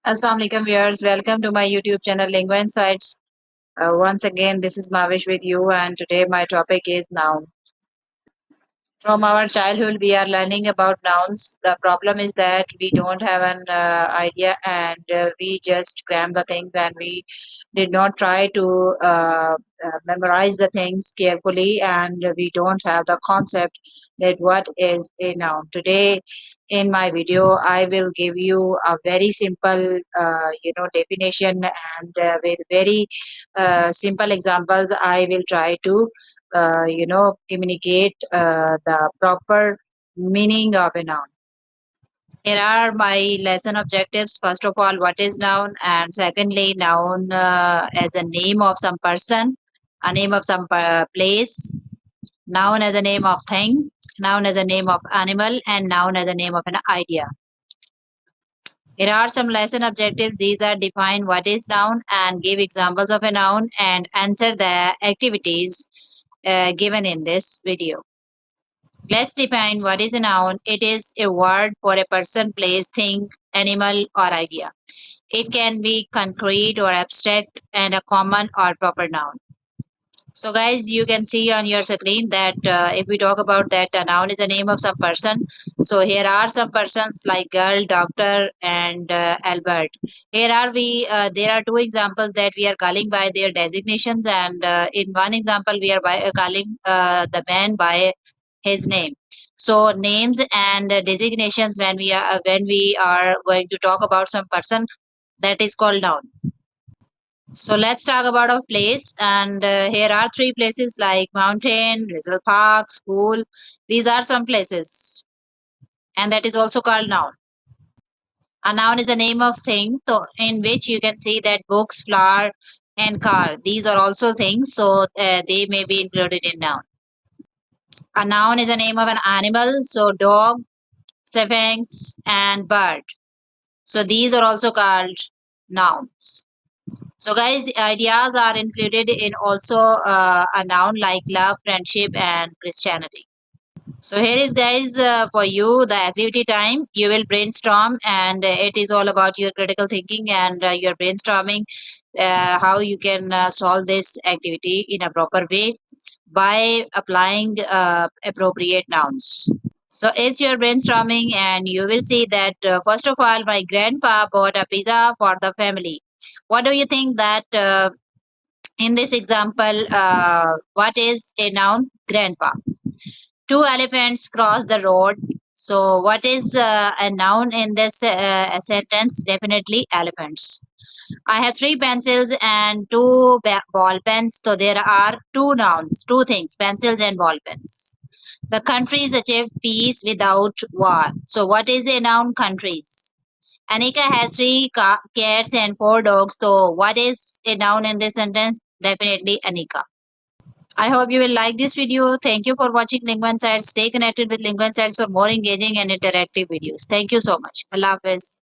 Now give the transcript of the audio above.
Assalamu alaikum viewers, welcome to my YouTube channel Lingua Insights. Once again, this is Mavish with you, and today my topic is noun. From our childhood, we are learning about nouns. The problem is that we don't have an idea and we just cram the things and we did not try to memorize the things carefully and we don't have the concept that what is a noun. Today, in my video, I will give you a very simple, definition and with very simple examples, I will try to communicate the proper meaning of a noun. Here are my lesson objectives. First of all, what is noun? And secondly, noun as a name of some person, a name of some place, noun as a name of thing, noun as a name of animal, and noun as a name of an idea. Here are some lesson objectives. These are define what is noun and give examples of a noun and answer the activities given in this video. Let's define what is a noun. It is a word for a person, place, thing, animal, or idea. It can be concrete or abstract and a common or proper noun. So, guys, you can see on your screen that if we talk about that, a noun is a name of some person. So, here are some persons like girl, doctor, and Albert. Here are we. There are two examples that we are calling by their designations, and in one example, we are calling the man by his name. So, names and designations when we are going to talk about some person, that is called noun. So let's talk about a place, and here are three places like mountain, little park, school. These are some places, and that is also called noun. A noun is a name of thing, so in which you can see that books, flower, and car. These are also things, so they may be included in noun. A noun is a name of an animal, so dog, sphinx, and bird. So these are also called nouns. So, guys, ideas are included in also a noun like love, friendship, and Christianity. So, here is, guys, for you the activity time. You will brainstorm, and it is all about your critical thinking and your brainstorming how you can solve this activity in a proper way by applying appropriate nouns. So, as you're brainstorming, and you will see that first of all, my grandpa bought a pizza for the family. What do you think that in this example, what is a noun? Grandpa. Two elephants cross the road. So, what is a noun in this sentence? Definitely elephants. I have three pencils and two ball pens. So, there are two nouns, two things, pencils and ball pens. The countries achieved peace without war. So, what is a noun? Countries. Anika has three cats and four dogs. So, what is a noun in this sentence? Definitely Anika. I hope you will like this video. Thank you for watching Lingua Insights. Stay connected with Lingua Insights for more engaging and interactive videos. Thank you so much. Allah Hafiz.